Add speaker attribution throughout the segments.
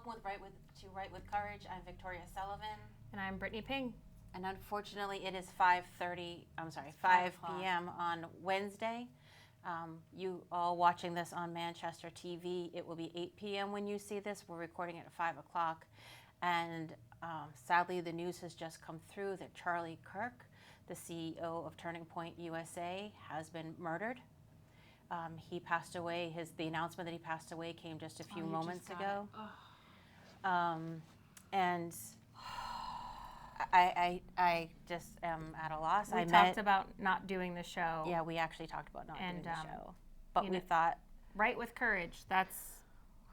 Speaker 1: welcome to Write with Courage. I'm Victoria Sullivan.
Speaker 2: And I'm Brittany Ping.
Speaker 1: And unfortunately, it is 5 p.m. on Wednesday. You all watching this on Manchester TV, it will be 8 p.m. when you see this. We're recording it at 5 o'clock. And sadly, the news has just come through that Charlie Kirk, the CEO of Turning Point USA, has been murdered. He passed away. The announcement that he passed away came just a few moments ago. And I just am at a loss.
Speaker 2: We talked about not doing the show.
Speaker 1: Yeah, we actually taled about not doing the show. But we thought,
Speaker 2: Write with Courage. That's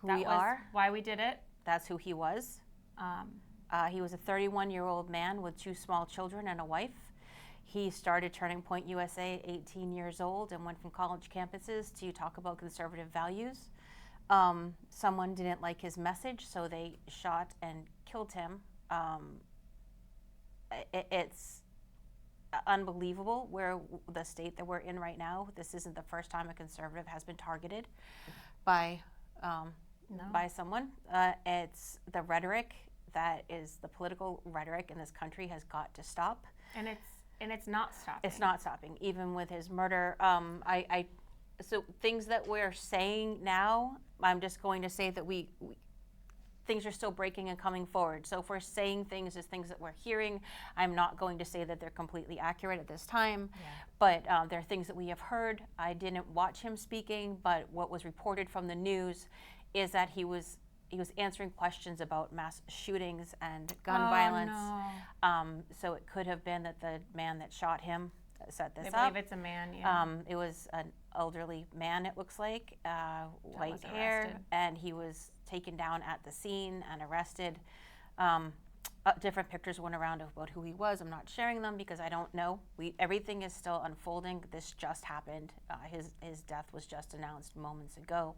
Speaker 1: who we are.
Speaker 2: Why we did it.
Speaker 1: That's who he was. He was a 31-year-old man with 2 small children and a wife. He started Turning Point USA at 18 years old and went from college campuses to talk about conservative values. Someone didn't like his message, so they shot and killed him. It's unbelievable where the state that we're in right now. This isn't the first time a conservative has been targeted by someone. It's the rhetoric that is the political rhetoric in this country has got to stop.
Speaker 2: And it's not stopping.
Speaker 1: It's not stopping, even with his murder. So things that we're saying now, I'm just going to say that things are still breaking and coming forward. So if we're saying things as things that we're hearing, I'm not going to say that they're completely accurate at this time. Yeah. But there are things that we have heard. I didn't watch him speaking, but what was reported from the news is that he was answering questions about mass shootings and gun violence.
Speaker 2: No.
Speaker 1: So it could have been that the man that shot him set this up.
Speaker 2: I believe it's a man, yeah.
Speaker 1: It was an elderly man, it looks like, white hair, and he was taken down at the scene and arrested. Different pictures went around about who he was. I'm not sharing them because I don't know. Everything is still unfolding. This just happened. His death was just announced moments ago.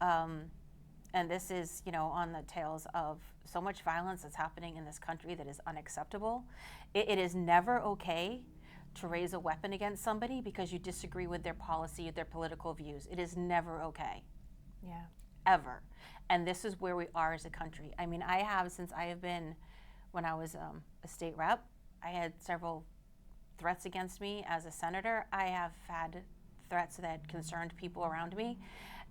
Speaker 1: And this is, on the tails of so much violence that's happening in this country that is unacceptable. It is never okay to raise a weapon against somebody because you disagree with their policy or their political views. It is never okay.
Speaker 2: Yeah.
Speaker 1: Ever. And this is where we are as a country. I mean, when I was a state rep, I had several threats against me as a senator. I have had threats that concerned people around me.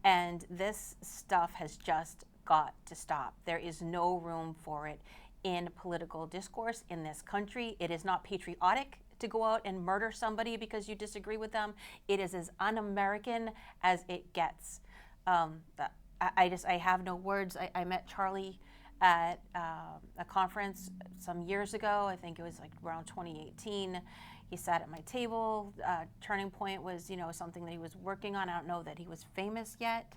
Speaker 1: And this stuff has just got to stop. There is no room for it in political discourse in this country. It is not patriotic to go out and murder somebody because you disagree with them. It is as un-American as it gets. I have no words. I met Charlie at a conference some years ago. I think it was like around 2018. He sat at my table. Turning Point was, something that he was working on. I don't know that he was famous yet.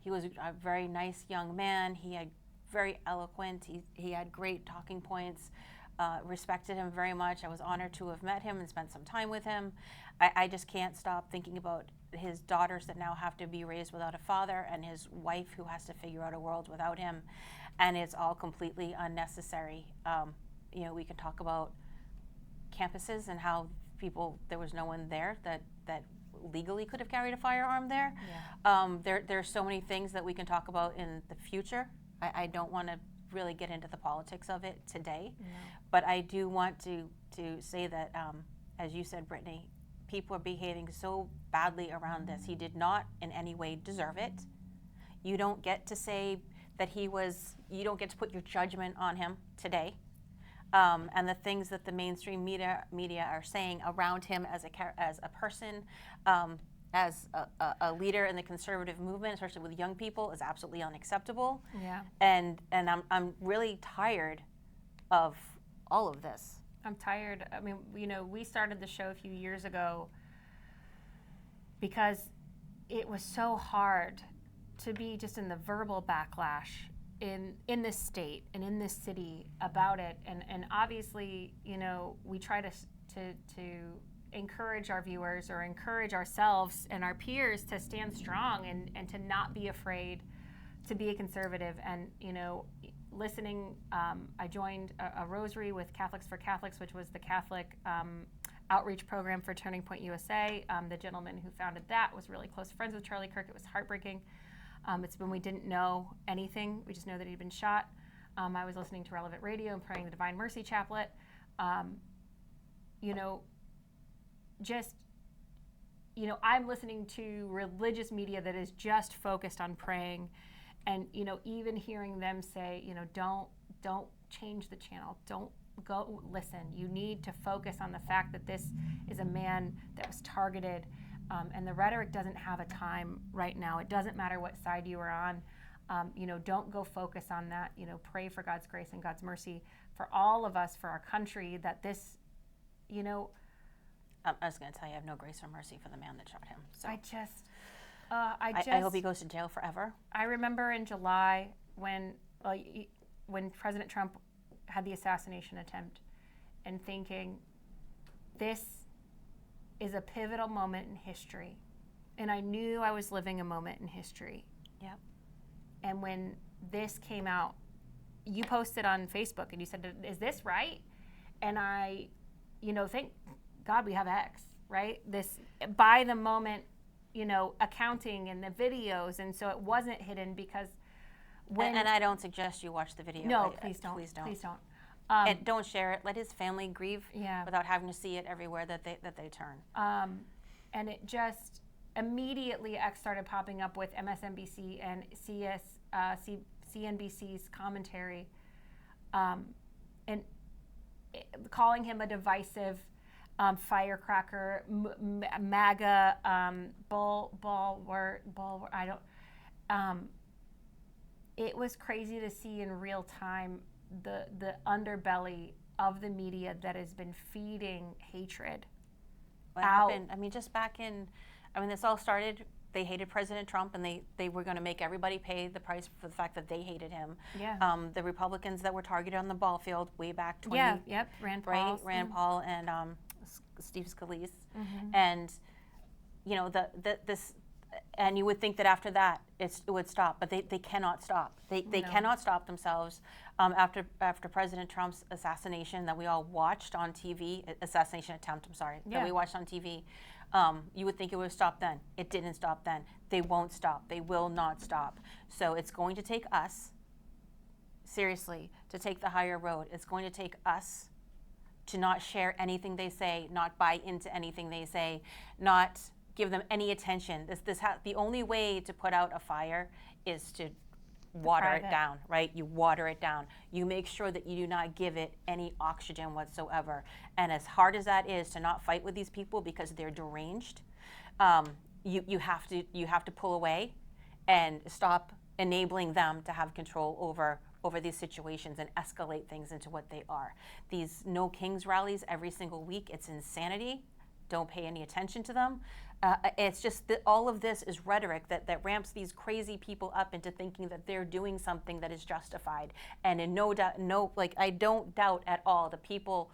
Speaker 1: He was a very nice young man. He had very eloquent. He had great talking points. Respected him very much. I was honored to have met him and spent some time with him. I just can't stop thinking about his daughters that now have to be raised without a father and his wife who has to figure out a world without him. And it's all completely unnecessary. We can talk about campuses and how there was no one there that legally could have carried a firearm there. Yeah. There's so many things that we can talk about in the future. I don't want to really get into the politics of it today, but I do want to say that, as you said, Brittany, people are behaving so badly around this. He did not in any way deserve it. You don't get to say that you don't get to put your judgment on him today. And the things that the mainstream media are saying around him as a person, as a leader in the conservative movement, especially with young people, is absolutely unacceptable.
Speaker 2: Yeah.
Speaker 1: And I'm really tired of all of this.
Speaker 2: I'm tired. I mean, we started the show a few years ago because it was so hard to be just in the verbal backlash in this state and in this city about it. And obviously, we try to encourage our viewers or encourage ourselves and our peers to stand strong and to not be afraid to be a conservative. And, listening, I joined a rosary with Catholics for Catholics, which was the Catholic outreach program for Turning Point USA. The gentleman who founded that was really close friends with Charlie Kirk. It was heartbreaking. It's when we didn't know anything. We just know that he'd been shot. I was listening to Relevant Radio and praying the Divine Mercy Chaplet. I'm listening to religious media that is just focused on praying, and even hearing them say, don't change the channel, don't go listen. You need to focus on the fact that this is a man that was targeted, and the rhetoric doesn't have a time right now. It doesn't matter what side you are on. Don't go focus on that. Pray for God's grace and God's mercy for all of us, for our country, that this,
Speaker 1: I was going to tell you, I have no grace or mercy for the man that shot him. So
Speaker 2: I
Speaker 1: hope he goes to jail forever.
Speaker 2: I remember in July when President Trump had the assassination attempt, and thinking, this is a pivotal moment in history. And I knew I was living a moment in history.
Speaker 1: Yep.
Speaker 2: And when this came out, you posted on Facebook and you said, is this right? And I, thank God we have X, right? This by the moment, accounting and the videos. And so it wasn't hidden, because
Speaker 1: and I don't suggest you watch the video.
Speaker 2: No, please don't.
Speaker 1: Please don't.
Speaker 2: Please don't.
Speaker 1: And don't share it. Let his family grieve without having to see it everywhere that they turn.
Speaker 2: And it just immediately X started popping up with MSNBC and CNBC's commentary, and calling him a divisive firecracker, MAGA, I don't. It was crazy to see in real time the underbelly of the media that has been feeding hatred.
Speaker 1: What happened? Just back in, this all started, they hated President Trump, and they were going to make everybody pay the price for the fact that they hated him.
Speaker 2: Yeah.
Speaker 1: The Republicans that were targeted on the ball field way back
Speaker 2: Rand Paul.
Speaker 1: Rand Paul and Steve Scalise.
Speaker 2: Mm-hmm.
Speaker 1: And, this, and you would think that after that it would stop, but they cannot stop. They cannot stop themselves. After President Trump's assassination that we all watched on TV, assassination attempt, that we watched on TV, you would think it would stop then. It didn't stop then. They won't stop. They will not stop. So it's going to take us, seriously, to take the higher road. It's going to take us to not share anything they say, not buy into anything they say, not give them any attention. The only way to put out a fire is to water it down, right? You water it down. You make sure that you do not give it any oxygen whatsoever. And as hard as that is to not fight with these people because they're deranged, you have to pull away and stop enabling them to have control over these situations and escalate things into what they are. These No Kings rallies every single week, it's insanity. Don't pay any attention to them. It's just that all of this is rhetoric that ramps these crazy people up into thinking that they're doing something that is justified. And in I don't doubt at all the people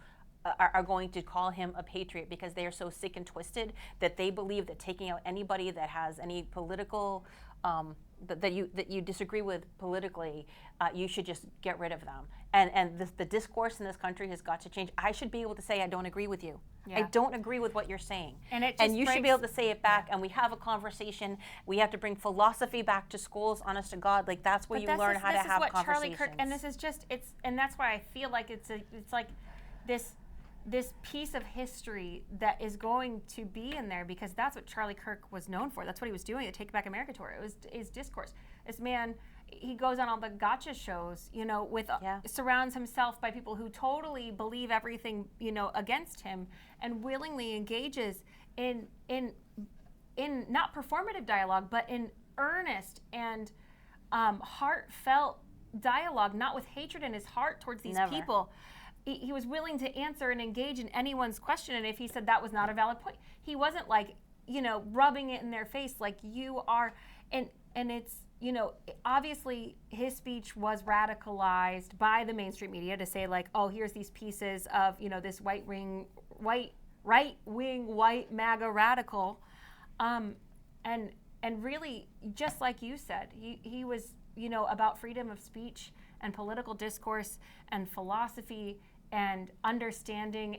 Speaker 1: are going to call him a patriot, because they are so sick and twisted that they believe that taking out anybody that has any political that you disagree with politically, you should just get rid of them. And the discourse in this country has got to change. I should be able to say I don't agree with you. Yeah. I don't agree with what you're saying. And you should be able to say it back, and we have a conversation. We have to bring philosophy back to schools, honest to God. Like, that's where you learn how to have conversations.
Speaker 2: Charlie Kirk, and this is just, and that's why I feel like it's like this piece of history that is going to be in there, because that's what Charlie Kirk was known for. That's what he was doing at Take Back America tour. It was his discourse. This man, he goes on all the gotcha shows, surrounds himself by people who totally believe everything, against him, and willingly engages in not performative dialogue, but in earnest and heartfelt dialogue, not with hatred in his heart towards these people. He was willing to answer and engage in anyone's question, and if he said that was not a valid point, he wasn't rubbing it in their face like you are. And it's, obviously his speech was radicalized by the mainstream media to say, like, oh, here's these pieces of, this right-wing white MAGA radical, and really, just like you said, he was, about freedom of speech and political discourse and philosophy and understanding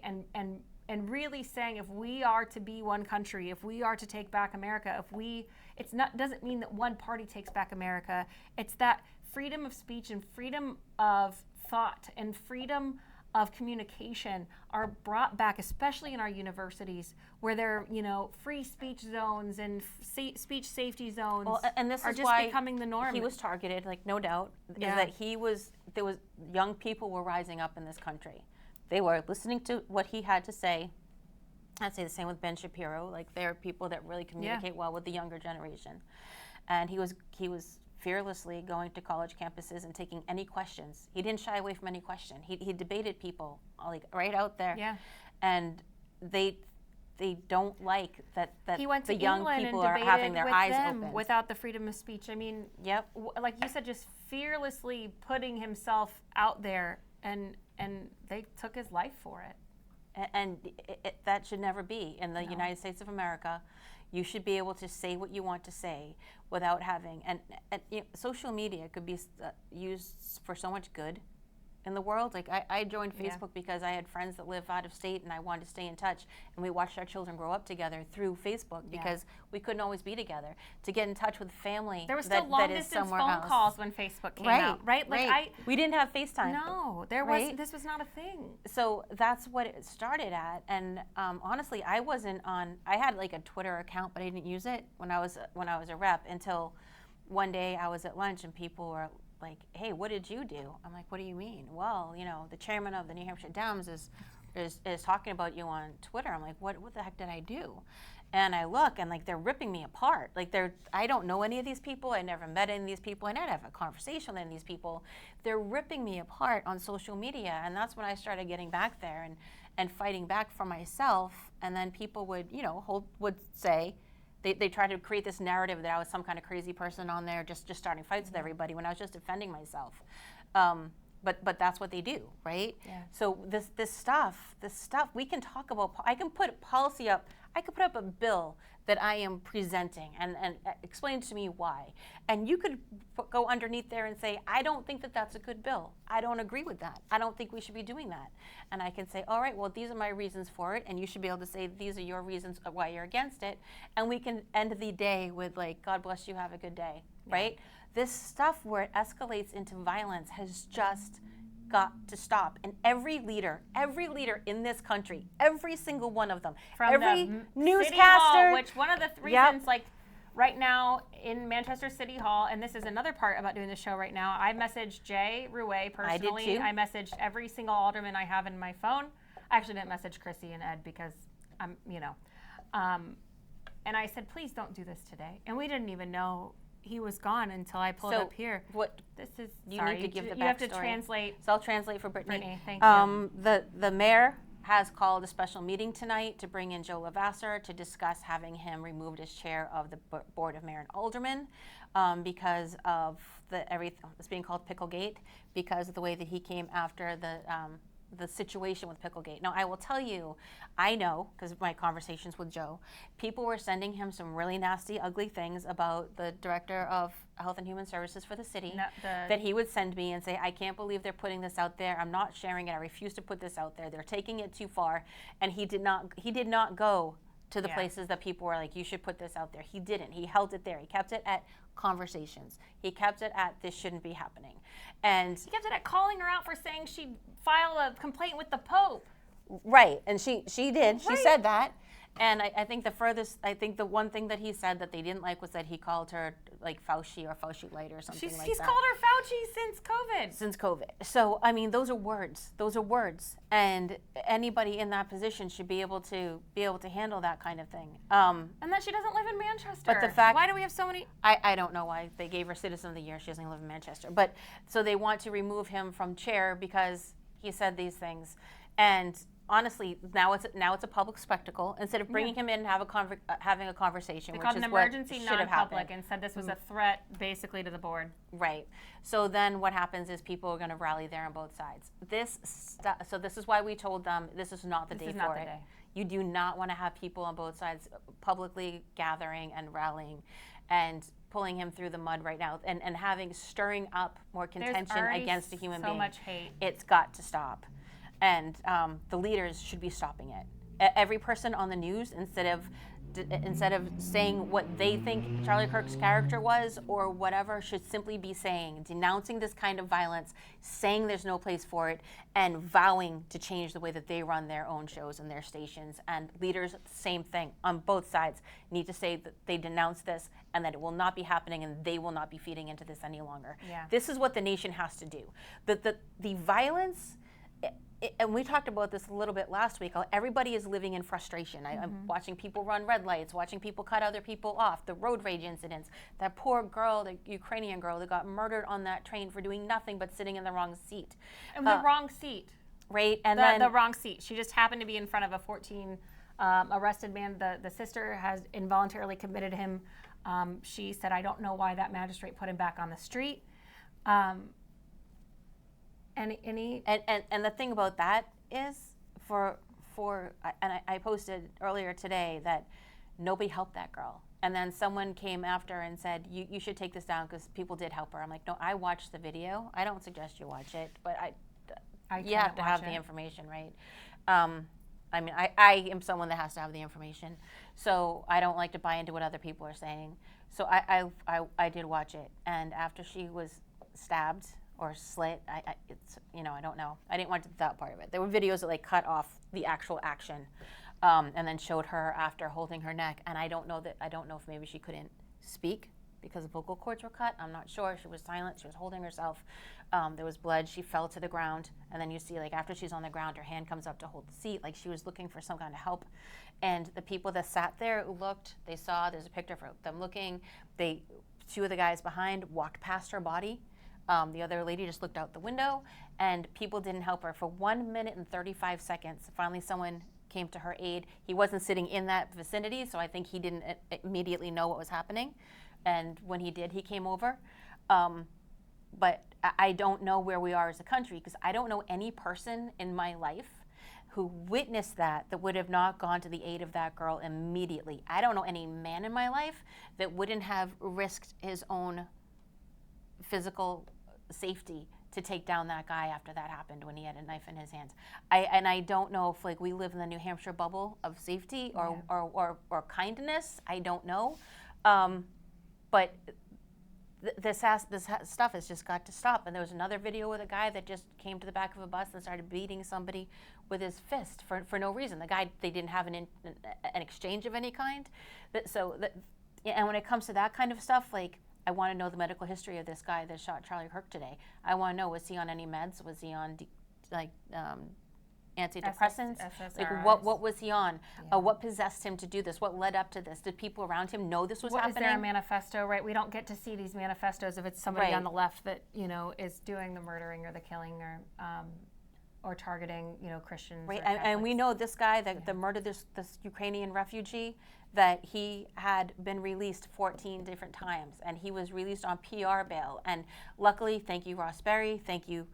Speaker 2: and really saying, if we are to be one country, if we are to take back America, doesn't mean that one party takes back America. It's that freedom of speech and freedom of thought and freedom of communication are brought back, especially in our universities, where there are, free speech zones and speech safety zones.
Speaker 1: Well, and this
Speaker 2: are
Speaker 1: is
Speaker 2: just
Speaker 1: why
Speaker 2: becoming the norm.
Speaker 1: he was targeted, like no doubt,
Speaker 2: Yeah.
Speaker 1: is that there was young people were rising up in this country. They were listening to what he had to say. I'd say the same with Ben Shapiro. Like, there are people that really communicate well with the younger generation, and he was fearlessly going to college campuses and taking any questions. He didn't shy away from any question. He debated people, like, right out there.
Speaker 2: Yeah.
Speaker 1: And they don't like that
Speaker 2: He went to
Speaker 1: the young
Speaker 2: England
Speaker 1: people
Speaker 2: and
Speaker 1: are
Speaker 2: debated
Speaker 1: having their
Speaker 2: with
Speaker 1: eyes
Speaker 2: them
Speaker 1: open.
Speaker 2: without the freedom of speech. I mean,
Speaker 1: Yep.
Speaker 2: like you said, just fearlessly putting himself out there, and they took his life for it.
Speaker 1: And that should never be in the
Speaker 2: No.
Speaker 1: United States of America. You should be able to say what you want to say without having, and social media could be used for so much good in the world. Like, I joined Facebook because I had friends that live out of state and I wanted to stay in touch, and we watched our children grow up together through Facebook because we couldn't always be together, to get in touch with family.
Speaker 2: There were still long distance phone calls when Facebook came out, right? Like
Speaker 1: we didn't have FaceTime.
Speaker 2: No, this was not a thing.
Speaker 1: So that's what it started at, and honestly, I had like a Twitter account, but I didn't use it when I was a rep until one day I was at lunch and people were like, "Hey, what did you do?" I'm like, "What do you mean?" "Well, the chairman of the New Hampshire Dems is talking about you on Twitter." I'm like, "What the heck did I do?" And I look, and like, they're ripping me apart. Like, I don't know any of these people. I never met any of these people. I never have a conversation with any of these people. They're ripping me apart on social media, and that's when I started getting back there and fighting back for myself. And then people would say. They tried to create this narrative that I was some kind of crazy person on there just starting fights with everybody when I was just defending myself. But that's what they do, right?
Speaker 2: Yeah.
Speaker 1: So this stuff we can talk about. I can put policy up. I could put up a bill that I am presenting and explain to me why. And you could go underneath there and say, "I don't think that that's a good bill. I don't agree with that. I don't think we should be doing that." And I can say, "All right, well, these are my reasons for it." And you should be able to say, "These are your reasons why you're against it." And we can end the day with, like, "God bless you, have a good day," right? This stuff where it escalates into violence has just got to stop. And every leader in this country, every single one of them,
Speaker 2: From
Speaker 1: every
Speaker 2: the
Speaker 1: newscaster,
Speaker 2: City Hall, which one of the reasons, like right now in Manchester City Hall, and this is another part about doing the show right now, I messaged Jay Rouet personally.
Speaker 1: I did too.
Speaker 2: I messaged every single alderman I have in my phone. I actually didn't message Chrissy and Ed because I'm, and I said, "Please don't do this today." And we didn't even know he was gone until I pulled up here. This is
Speaker 1: you need to give the backstory.
Speaker 2: You have to translate.
Speaker 1: So I'll translate for Brittany.
Speaker 2: Thank you.
Speaker 1: The mayor has called a special meeting tonight to bring in Joe Lavasser to discuss having him removed as chair of the Board of Mayor and Aldermen because of it's being called Picklegate, because of the way that he came after the situation with Picklegate. Now, I will tell you, I know, because of my conversations with Joe, people were sending him some really nasty, ugly things about the Director of Health and Human Services for the city that he would send me and say, "I can't believe they're putting this out there. I'm not sharing it. I refuse to put this out there. They're taking it too far." And he did not go to the places that people were like, "You should put this out there." He didn't. He held it there. He kept it at conversations. He kept it at, "This shouldn't be happening." And
Speaker 2: he kept it at calling her out for saying she'd file a complaint with the Pope.
Speaker 1: Right, and she did.
Speaker 2: Right.
Speaker 1: She said that. And I think the one thing that he said that they didn't like was that he called her like Fauci or Fauci Light or something like that.
Speaker 2: He's called her Fauci since COVID.
Speaker 1: So, I mean, those are words. And anybody in that position should be able to handle that kind of thing.
Speaker 2: And that she doesn't live in Manchester.
Speaker 1: But the fact,
Speaker 2: why do we have so many?
Speaker 1: I don't know why they gave her Citizen of the Year. She doesn't live in Manchester. But so they want to remove him from chair because he said these things. And honestly, now it's a public spectacle. Instead of bringing him in and having a conversation,
Speaker 2: they
Speaker 1: which
Speaker 2: called
Speaker 1: is
Speaker 2: an
Speaker 1: what
Speaker 2: emergency
Speaker 1: should have
Speaker 2: non-public
Speaker 1: happened.
Speaker 2: and said this was a threat basically to the board.
Speaker 1: Right. So then what happens is people are going to rally there on both sides. So this is why we told them this is not the day for it. You do not want to have people on both sides publicly gathering and rallying and pulling him through the mud right now and stirring up more contention against a human being.
Speaker 2: So much hate.
Speaker 1: It's got to stop. And the leaders should be stopping it. every person on the news, instead of saying what they think Charlie Kirk's character was or whatever, should simply be denouncing this kind of violence, saying there's no place for it, and vowing to change the way that they run their own shows and their stations. And leaders, same thing on both sides, need to say that they denounce this and that it will not be happening and they will not be feeding into this any longer.
Speaker 2: Yeah.
Speaker 1: This is what the nation has to do. The violence, and we talked about this a little bit last week, how everybody is living in frustration. I'm watching people run red lights, watching people cut other people off, the road rage incidents, that poor girl, the Ukrainian girl that got murdered on that train for doing nothing but sitting in the wrong seat.
Speaker 2: And the wrong seat.
Speaker 1: Right, and
Speaker 2: then the wrong seat. She just happened to be in front of a 14 arrested man. The sister has involuntarily committed him. She said, I don't know why that magistrate put him back on the street. And
Speaker 1: the thing about that is, I posted earlier today that nobody helped that girl. And then someone came after and said, you should take this down because people did help her. I'm like, no, I watched the video. I don't suggest you watch it, but you have to have the information, right? I mean, I am someone that has to have the information, so I don't like to buy into what other people are saying. So I did watch it, and after she was stabbed or slit, I don't know. I didn't watch that part of it. There were videos that like cut off the actual action, and then showed her after holding her neck. And I don't know if maybe she couldn't speak because the vocal cords were cut. I'm not sure. She was silent. She was holding herself. There was blood. She fell to the ground, and then you see like after she's on the ground, her hand comes up to hold the seat, like she was looking for some kind of help. And the people that sat there looked. They saw. There's a picture of them looking. Two of the guys behind walked past her body. The other lady just looked out the window, and people didn't help her for 1 minute and 35 seconds. Finally, someone came to her aid. He wasn't sitting in that vicinity, so I think he didn't immediately know what was happening. And when he did, he came over. But I don't know where we are as a country, because I don't know any person in my life who witnessed that would have not gone to the aid of that girl immediately. I don't know any man in my life that wouldn't have risked his own physical safety to take down that guy after that happened when he had a knife in his hands. I don't know if like we live in the New Hampshire bubble of safety or kindness. I don't know, but this stuff has just got to stop. And there was another video with a guy that just came to the back of a bus and started beating somebody with his fist for no reason. The guy, they didn't have an exchange of any kind. And when it comes to that kind of stuff, like, I want to know the medical history of this guy that shot Charlie Kirk today. I want to know, was he on any meds? Was he on antidepressants? Like what was he on? Yeah. What possessed him to do this? What led up to this? Did people around him know this was happening?
Speaker 2: Is there a manifesto, right? We don't get to see these manifestos if it's somebody on the left that, is doing the murdering or the killing or targeting, Christians.
Speaker 1: Right, and we know this guy that murdered this Ukrainian refugee, that he had been released 14 different times, and he was released on PR bail. And luckily, thank you, Ross Berry, thank you,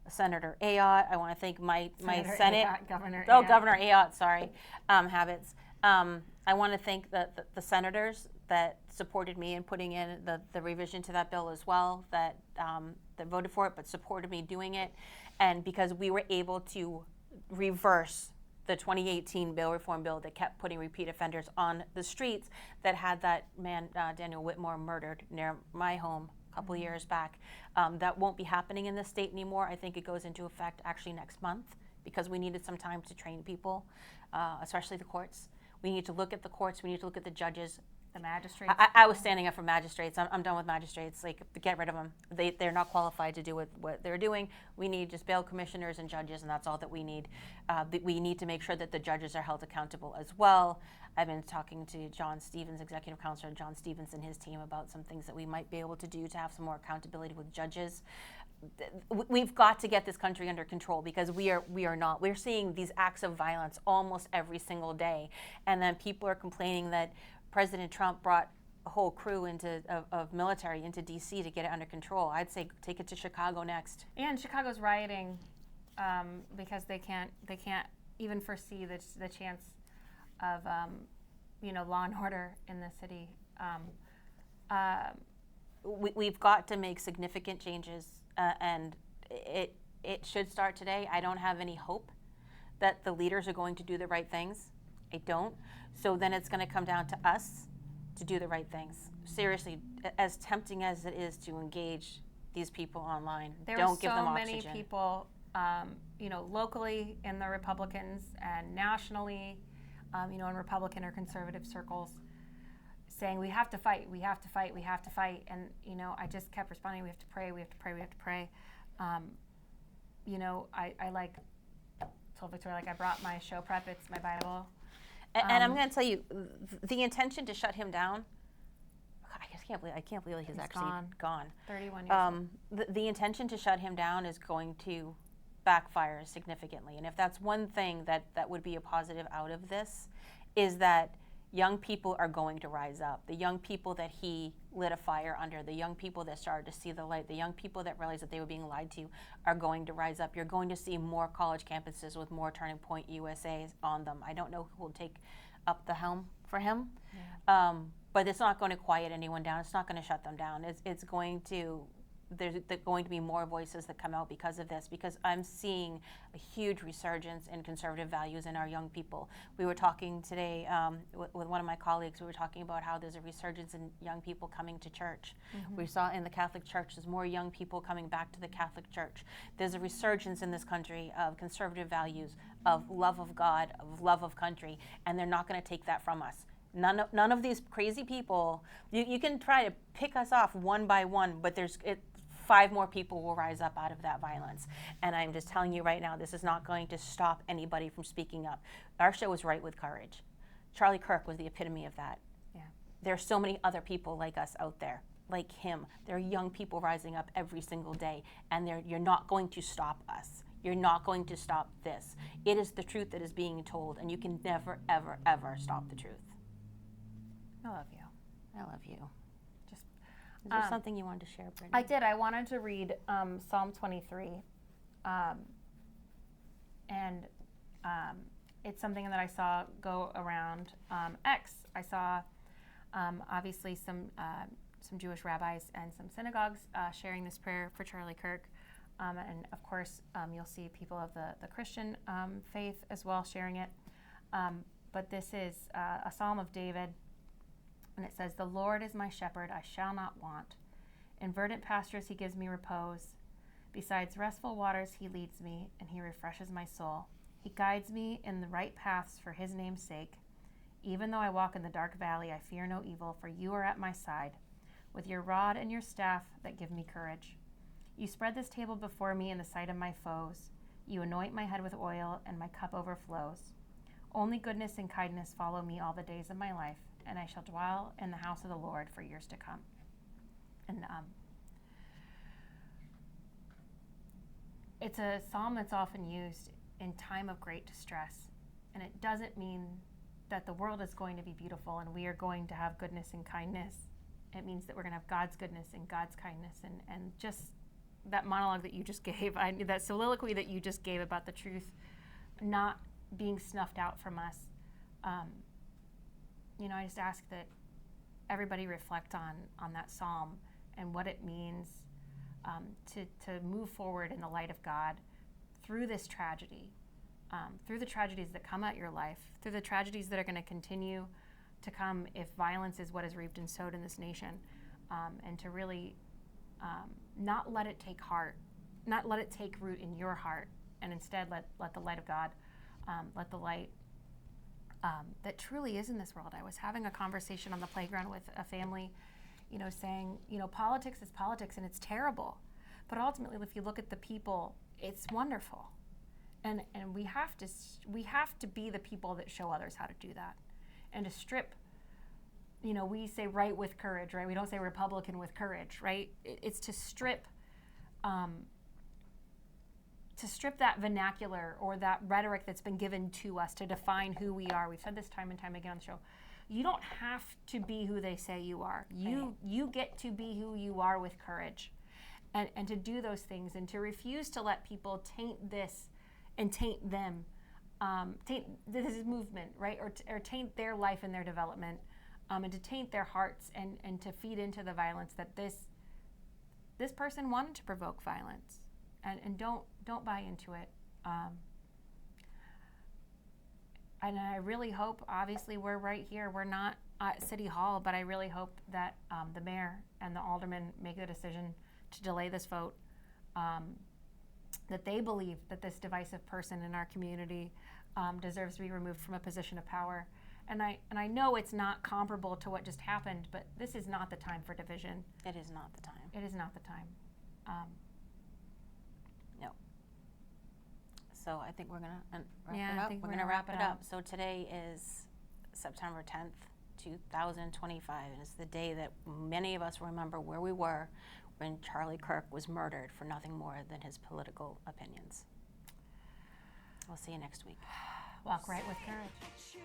Speaker 1: Senator Ayotte. I want to thank my Senate. Governor Ayotte, sorry, Habits. I want to thank the senators that supported me in putting in the revision to that bill as well, that voted for it, but supported me doing it. And because we were able to reverse the 2018 bail reform bill that kept putting repeat offenders on the streets, that had that man, Daniel Whitmore, murdered near my home a couple years back. That won't be happening in this state anymore. I think it goes into effect actually next month, because we needed some time to train people, especially the courts. We need to look at the courts. We need to look at the judges.
Speaker 2: The magistrates.
Speaker 1: I was standing up for magistrates. I'm done with magistrates. Like, get rid of them. They're not qualified to do what they're doing. We need just bail commissioners and judges, and that's all that we need. We need to make sure that the judges are held accountable as well. I've been talking to John Stevens, executive counselor John Stevens, and his team about some things that we might be able to do to have some more accountability with judges. We've got to get this country under control, because we are not. We're seeing these acts of violence almost every single day, and then people are complaining that President Trump brought a whole crew of military into D.C. to get it under control. I'd say take it to Chicago next.
Speaker 2: And Chicago's rioting because they can't even foresee the chance of law and order in the city.
Speaker 1: We've got to make significant changes, and it should start today. I don't have any hope that the leaders are going to do the right things. I don't. So then it's going to come down to us to do the right things. Seriously, as tempting as it is to engage these people online, don't give them oxygen.
Speaker 2: There are so many people, locally in the Republicans and nationally, in Republican or conservative circles, saying we have to fight, we have to fight, we have to fight. And, I just kept responding, we have to pray, we have to pray, we have to pray. I told Victoria, I brought my show prep, it's my Bible.
Speaker 1: And I'm going to tell you, the intention to shut him down, I can't believe he's actually gone.
Speaker 2: 31 years.
Speaker 1: The intention to shut him down is going to backfire significantly. And if that's one thing that would be a positive out of this, is that young people are going to rise up. The young people that he lit a fire under, the young people that started to see the light, the young people that realized that they were being lied to are going to rise up. You're going to see more college campuses with more Turning Point USAs on them. I don't know who will take up the helm for him, but it's not going to quiet anyone down. It's not going to shut them down. It's going to, there's going to be more voices that come out because of this, because I'm seeing a huge resurgence in conservative values in our young people. We were talking today with one of my colleagues, we were talking about how there's a resurgence in young people coming to church. Mm-hmm. We saw in the Catholic Church, there's more young people coming back to the Catholic Church. There's a resurgence in this country of conservative values, of love of God, of love of country, and they're not going to take that from us. None of these crazy people, you can try to pick us off one by one, but 5 more people will rise up out of that violence. And I'm just telling you right now, this is not going to stop anybody from speaking up. Our show is Right with Courage. Charlie Kirk was the epitome of that.
Speaker 2: Yeah.
Speaker 1: There are so many other people like us out there, like him. There are young people rising up every single day, and you're not going to stop us. You're not going to stop this. It is the truth that is being told, and you can never, ever, ever stop the truth.
Speaker 2: I love you.
Speaker 1: I love you. Is
Speaker 2: Is
Speaker 1: there something you wanted to share, Brittany?
Speaker 2: I did. I wanted to read Psalm 23. It's something that I saw go around X. I saw obviously some Jewish rabbis and some synagogues sharing this prayer for Charlie Kirk. And of course, you'll see people of the Christian faith as well sharing it. But this is a Psalm of David. And it says, "The Lord is my shepherd, I shall not want. In verdant pastures he gives me repose. Besides restful waters he leads me, and he refreshes my soul. He guides me in the right paths for his name's sake. Even though I walk in the dark valley, I fear no evil, for you are at my side, with your rod and your staff that give me courage. You spread this table before me in the sight of my foes. You anoint my head with oil, and my cup overflows. Only goodness and kindness follow me all the days of my life, and I shall dwell in the house of the Lord for years to come." And it's a psalm that's often used in time of great distress. And it doesn't mean that the world is going to be beautiful and we are going to have goodness and kindness. It means that we're going to have God's goodness and God's kindness. And just that monologue that you just gave, that soliloquy that you just gave about the truth not being snuffed out from us, I just ask that everybody reflect on that psalm and what it means to move forward in the light of God through this tragedy, through the tragedies that come at your life, through the tragedies that are going to continue to come if violence is what is reaped and sowed in this nation, and to really not let it take root in your heart, and instead let the light of God, let the light that truly is in this world. I was having a conversation on the playground with a family, saying, politics is politics and it's terrible. But ultimately, if you look at the people, it's wonderful. And we have to be the people that show others how to do that. And to strip, we say right with courage, right? We don't say Republican with courage, right? It's to strip that vernacular or that rhetoric that's been given to us to define who we are. We've said this time and time again on the show. You don't have to be who they say you are. You get to be who you are with courage. And to do those things and to refuse to let people taint this and taint them, taint this movement, right? Or taint their life and their development, and to taint their hearts and to feed into the violence that this person wanted to provoke violence. And don't buy into it. and I really hope, obviously we're right here, we're not at City Hall, but I really hope that the mayor and the aldermen make the decision to delay this vote, that they believe that this divisive person in our community deserves to be removed from a position of power. And I know it's not comparable to what just happened, but this is not the time for division.
Speaker 1: It is not the time.
Speaker 2: It is not the time.
Speaker 1: No. So I think we're gonna wrap
Speaker 2: Yeah,
Speaker 1: it
Speaker 2: I
Speaker 1: up.
Speaker 2: think
Speaker 1: We're
Speaker 2: we're
Speaker 1: gonna
Speaker 2: gonna
Speaker 1: wrap
Speaker 2: wrap
Speaker 1: it
Speaker 2: it
Speaker 1: up. So today is September 10th, 2025, and it's the day that many of us remember where we were when Charlie Kirk was murdered for nothing more than his political opinions. We'll see you next week.
Speaker 2: Walk right with courage.